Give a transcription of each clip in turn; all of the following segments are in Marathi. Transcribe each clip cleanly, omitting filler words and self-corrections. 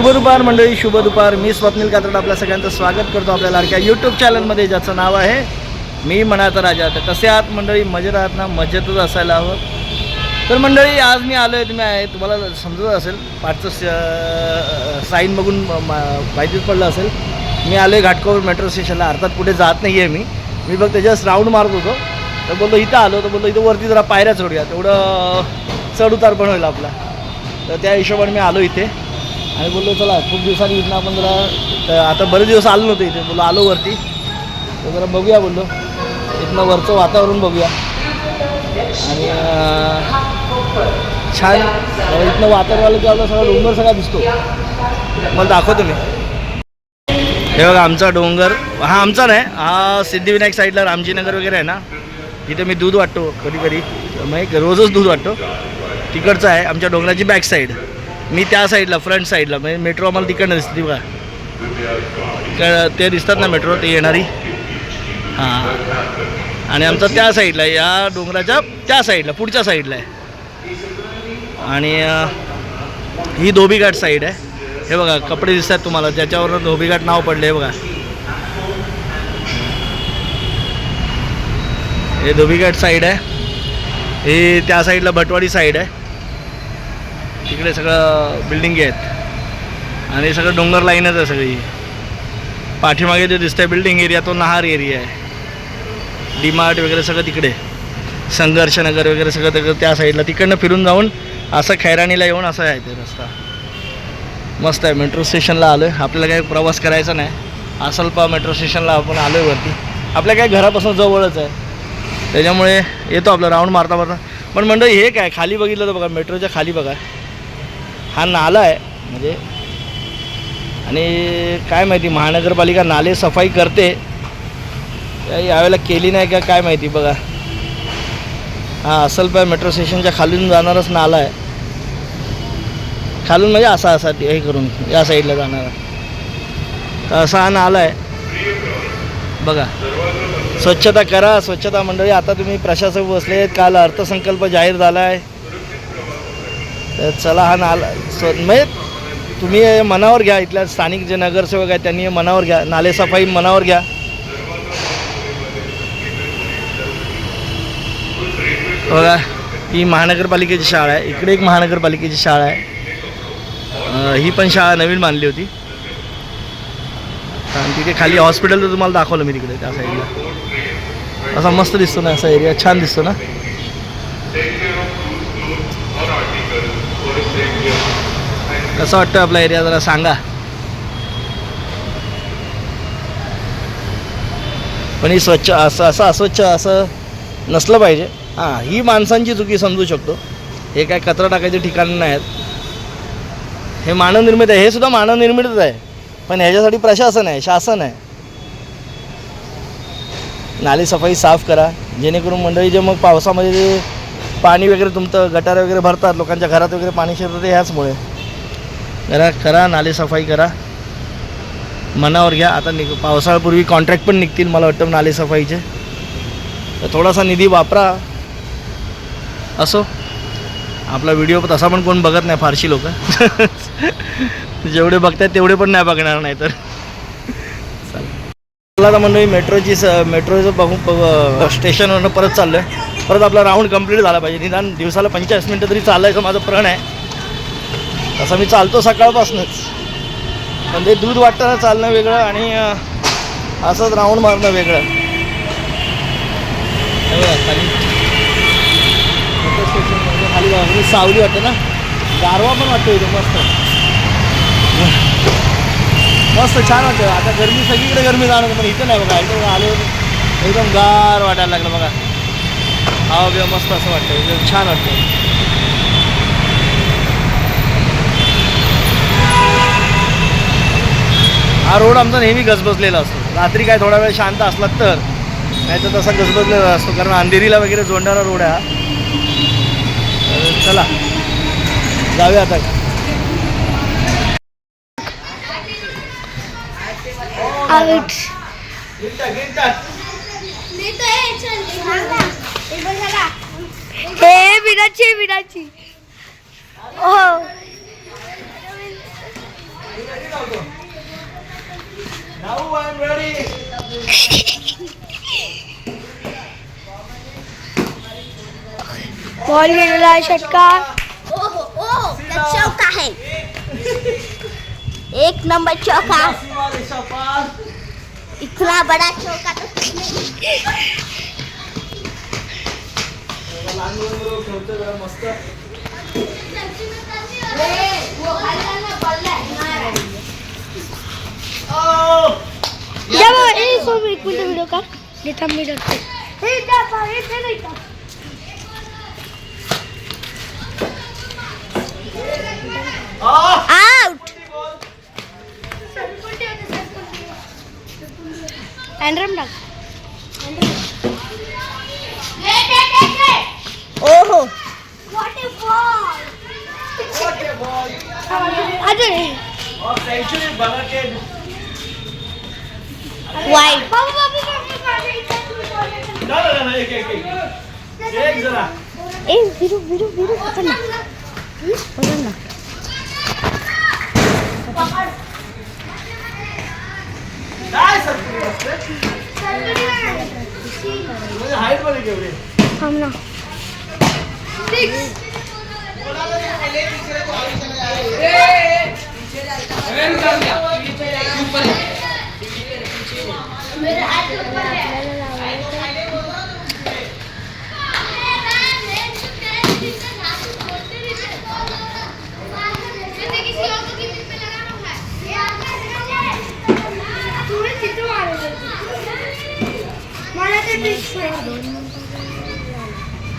शुभ दुपार मंडळी, शुभ दुपार. मी स्वप्नील कात्रड आपल्या सगळ्यांचं स्वागत करतो आपल्या लाडक्या यूट्यूब चॅनलमध्ये, ज्याचं नाव आहे मी मनाचा राजा. तर कसे आहात मंडळी? मजेत आहात ना? मजेतच असायला हवं. तर मंडळी आज मी आलो आहे, तुम्ही आहे तुम्हाला समजत असेल, पाठचं साईन बघून माहितीच पडलं असेल. मी आलो आहे घाटकोपर मेट्रो स्टेशनला. अर्थात कुठे जात नाही आहे मी फक्त जस्ट राऊंड मारत होतो. तर बोललो इथं आलो, तर बोललो इथं वरती जरा पायऱ्या चढूया, तेवढं चढ उतार पण होईल आपला. तर त्या हिशोबाने मी आलो इथे आणि बोललो चला खूप दिवसांनी इथनं आपण जरा, आता बरेच दिवस आलो नव्हतो इथे, बोललो आलो वरती तर जरा बघूया, बोललो इथनं वरचं वातावरण बघूया. आणि छान इथनं वातावरण आलं की आपला सगळा डोंगर सगळा दिसतो. मला दाखवतो मी. हे बघा आमचा डोंगर, हा आमचा नाही, हा सिद्धिविनायक साईडला रामजीनगर वगैरे आहे ना, तिथे मी दूध वाटतो कधी कधी, मग रोजच दूध वाटतो. तिकडचं आहे आमच्या डोंगराची बॅक साईड. मी त्या साईडला फ्रंट साईडला, म्हणजे मेट्रो आम्हाला तिकडनं दिसते बघा, ते दिसतात ना मेट्रो, ते येणारी. हां, आणि आमचा त्या साईडला, या डोंगराच्या त्या साईडला, पुढच्या साईडला आहे. आणि ही धोबीघाट साईड आहे. हे बघा कपडे दिसतात तुम्हाला, ज्याच्यावर धोबीघाट नाव पडले. हे बघा हे धोबीघाट साईड आहे. हे त्या साईडला भटवाडी साईड आहे. तिकडे सगळं बिल्डिंग आहेत आणि सगळं डोंगर लाईनच आहे सगळी. पाठीमागे जे दिसतंय बिल्डिंग एरिया, तो नहार एरिया आहे. डीमार्ट वगैरे सगळं तिकडे, संघर्षनगर वगैरे सगळं तिकडं त्या साईडला. तिकडनं फिरून जाऊन असं खैराणीला येऊन असं आहे ते रस्ता. मस्त आहे. मेट्रो स्टेशनला आलो आहे. आपल्याला काही प्रवास करायचा नाही. असलपा मेट्रो स्टेशनला आपण आलो आहे वरती. आपल्या काय घरापासून जवळच आहे, त्याच्यामुळे येतो आपलं राऊंड मारता मारता. पण मंडळी हे काय खाली बघितलं तर बघा, मेट्रोच्या खाली बघा हा नाला आहे म्हणजे. आणि काय माहिती महानगरपालिका नाले सफाई करते यावेळेला केली नाही का काय माहिती. बघा हा असलपा मेट्रो स्टेशनच्या खालून जाणारच नाला आहे. खालून म्हणजे असा हे करून या साईडला जाणारा, तर असा हा नाला आहे बघा. स्वच्छता करा, स्वच्छता मंडळी. आता तुम्ही प्रशासक बसले आहेत, काल अर्थसंकल्प जाहीर झाला आहे, तर चला हा नाला म्हणजे तुम्ही मनावर घ्या. इथल्या स्थानिक जे नगरसेवक आहेत त्यांनी मनावर घ्या, नालेसफाई मनावर घ्या. बघा ही महानगरपालिकेची शाळा आहे. इकडे एक महानगरपालिकेची शाळा आहे. ही पण शाळा नवीन बांधली होती. आणि तिथे खाली हॉस्पिटल तर तुम्हाला दाखवलं मी तिकडे त्या साईडला. असा मस्त दिसतो ना, असा एरिया छान दिसतो ना. कसं वाटतं आपला एरिया जरा सांगा. पण ही स्वच्छ असं अस्वच्छ असं नसलं पाहिजे. हां, ही माणसांची चुकी समजू शकतो. हे काय कचरा टाकायचे ठिकाण नाही आहेत. हे मानवनिर्मित आहे, हे सुद्धा मानवनिर्मितच आहे. पण ह्याच्यासाठी प्रशासन आहे, शासन आहे. नाली सफाई साफ करा, जेणेकरून मंडळी जे मग पावसामध्ये जे पाणी वगैरे तुमचं गटार वगैरे भरतात, लोकांच्या घरात वगैरे पाणी शिरतं, ते ह्याचमुळे. जरा करा, नाली सफाई करा, मनावर घ्या. आता पावसाळ्यापूर्वी कॉन्ट्रॅक्ट पण निघतील मला वाटतं नाली सफाईचे, तर थोडासा निधी वापरा. असो, आपला व्हिडिओ तसा पण कोण बघत नाही फारशी लोक. जेवढे बघतात तेवढे पण नाही बघणार, नाही तर चला मंडळी मेट्रोचं बघून स्टेशनवरनं परत चाललो आहे. परत आपला राऊंड कंप्लीट झाला पाहिजे. निदान दिवसाला 45 मिनटं तरी चालायचं माझं प्रण आहे. तसं मी चालतो सकाळपासूनच, पण ते दूध वाटताना चालणं वेगळं आणि असंच राऊंड मारणं वेगळं. खाली मेट्रो स्टेशन खाली सावली वाटते ना, गारवा पण वाटतो इथे. मस्त छान वाटतं. आता गरमी सगळीकडे गरमी जाणवतं, पण इथं नाही बघा. इथं आलो एकदम गार वाटायला लागलं बघा. हवा बिवा मस्त असं वाटतं, एकदम छान वाटतं. हा रोड आमचा नेहमी गजबजलेला असतो. रात्री काय थोडा वेळ शांत असला तर, नाही तर तसा गजबजलेला असतो, कारण अंधेरीला वगैरे जोडणारा रोड आहे हा. चला जाऊया आता. हे विराची. Now I'm ready. बॉल गेलेला आहे षटकार. ओहो चौका है. एक नंबर चौका. सीमा रेषा पार. इतना बड़ा चौका तो लहान मुलं खेळतोय जरा मस्त. व्हिडिओ का आउट. अँड्रम टाक. ओहो अजून सेंचुरी बघा वाईट. एक जरा ए विरू विरू विरू पकड ना. पकड ना. काय हाईट मध्ये केवढे थांब ना.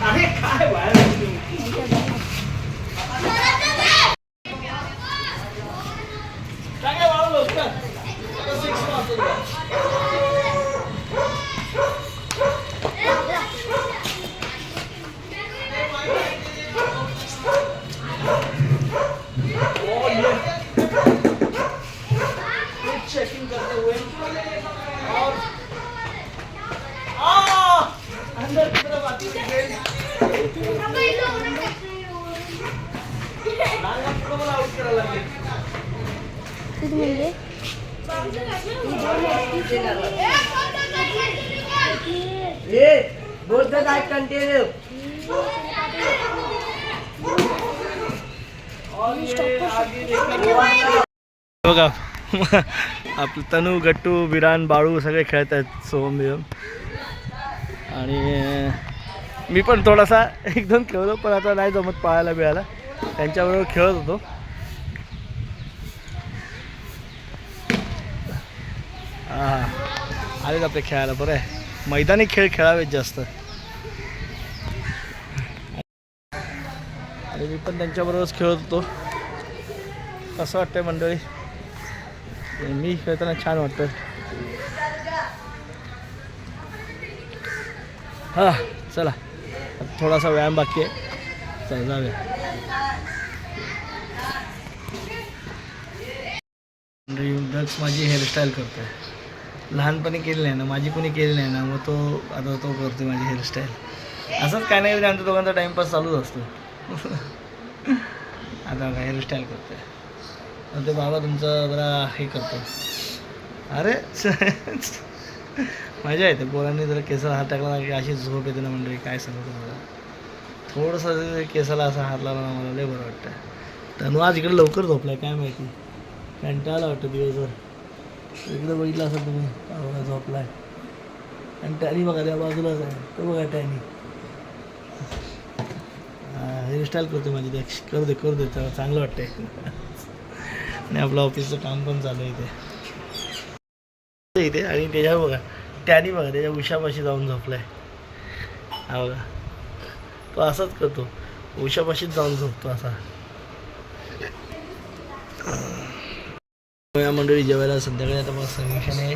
अरे काय बाहेर काय वाढ लवकर चेकिंग करते हुए और अंदर की तरफ आती है गेंद. मला आउट करायला लागले. बघा आपलं तनू गट्टू विरान बाळू सगळे खेळत आहेत सोहम बिहम. आणि मी पण थोडासा एकदम खेळलो पण आता नाही जमत पाहायला मिळाला. त्यांच्याबरोबर खेळत होतो. हां आलेच आपले खेळायला. बरं आहे मैदानी खेळ खेळावेत जास्त. आणि मी पण त्यांच्याबरोबरच खेळत होतो. कसं वाटतंय मंडळी. मी खेळताना छान वाटतं. हां चला थोडासा व्यायाम बाकी आहे. चला जाऊया. दक्ष माझी हेअरस्टाईल करतोय. लहानपणी केली नाही ना माझी कोणी केली नाही ना मग तो आता तो करतोय माझी हेअरस्टाईल. असंच काय नाही आमच्या दोघांचा टाईमपास चालूच असतो. आता काय हेअरस्टाईल करतोय. ते बाबा तुमचं जरा हे करतो. अरे मजा येते पोरांनी जरा केसाला हात टाकला की अशी झोप येते ना मंडळी. काय सांगतो मला. थोडंसं केसाला असा हात लावला ना मला लय बरं वाटतं. तनू आज इकडे लवकर झोपलाय काय माहिती. कंटाळा वाटतं दिवसभर. इकडं बघितलं असं तुम्ही बघा झोपलाय. आणि टॅनी बघा त्या बाजूलाच आहे तो बघा टॅनी. हेअरस्टाईल करतो माझी दक्ष. करू दे त्याला चांगलं वाटतंय. आणि आपलं ऑफिसचं काम पण चालू आहे इथे. आणि त्याच्यावर बघा टॅनी बघा त्याच्या उशापाशी जाऊन झोपलाय. हा बघा तो असाच करतो. उशापाशीच जाऊन झोपतो असा. या मंडळी जेवायला संध्याकाळी आता मग समीक्षाने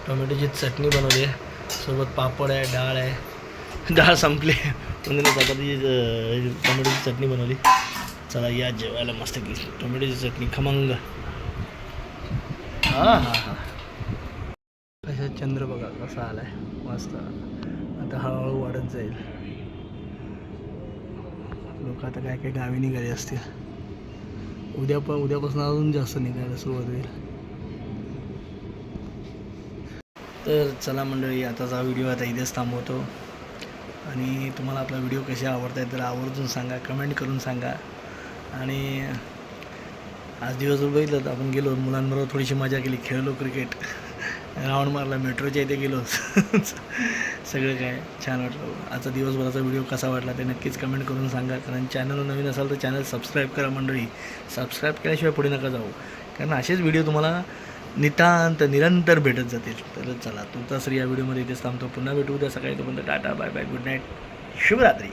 टोमॅटोची चटणी बनवली आहे. सोबत पापड आहे डाळ आहे. डाळ संपली म्हणजे चपातीची टोमॅटोची चटणी बनवली. चला या जेवायला मस्त की टोमॅटोची चटणी खमंग. हां हां हां असा चंद्र बघा कसा आला आहे मस्त. आता हळूहळू वाढत जाईल. लोक आता काय काय गावी निघाले असतील. उद्यापासून अजून जास्त निघायला सुरुवात होईल. तर चला मंडळी, आताचा व्हिडिओ आता इथेच थांबवतो. आणि तुम्हाला आपला व्हिडिओ कसे आवडत आहे तर आवर्जून सांगा, कमेंट करून सांगा. आणि आज दिवसभर बघितलं तर आपण गेलो मुलांबरोबर, थोडीशी मजा केली, खेळलो क्रिकेट, राऊंड मारला, मेट्रोच्या इथे गेलो. सगळं काय छान वाटलं. आजचा दिवसभराचा व्हिडिओ कसा वाटला ते नक्कीच कमेंट करून सांगा. कारण चॅनलवर नवीन असाल तर चॅनल सबस्क्राईब करा मंडळी. सबस्क्राईब केल्याशिवाय पुढे नका जाऊ, कारण असेच व्हिडिओ तुम्हाला निरंतर भेटत जातील. तर चला, तुमचा श्री या व्हिडिओमध्ये इथेच थांबतो. पुन्हा भेटू उद्या सकाळी. तोपर्यंत tata, bye bye, good night, शुभरात्री.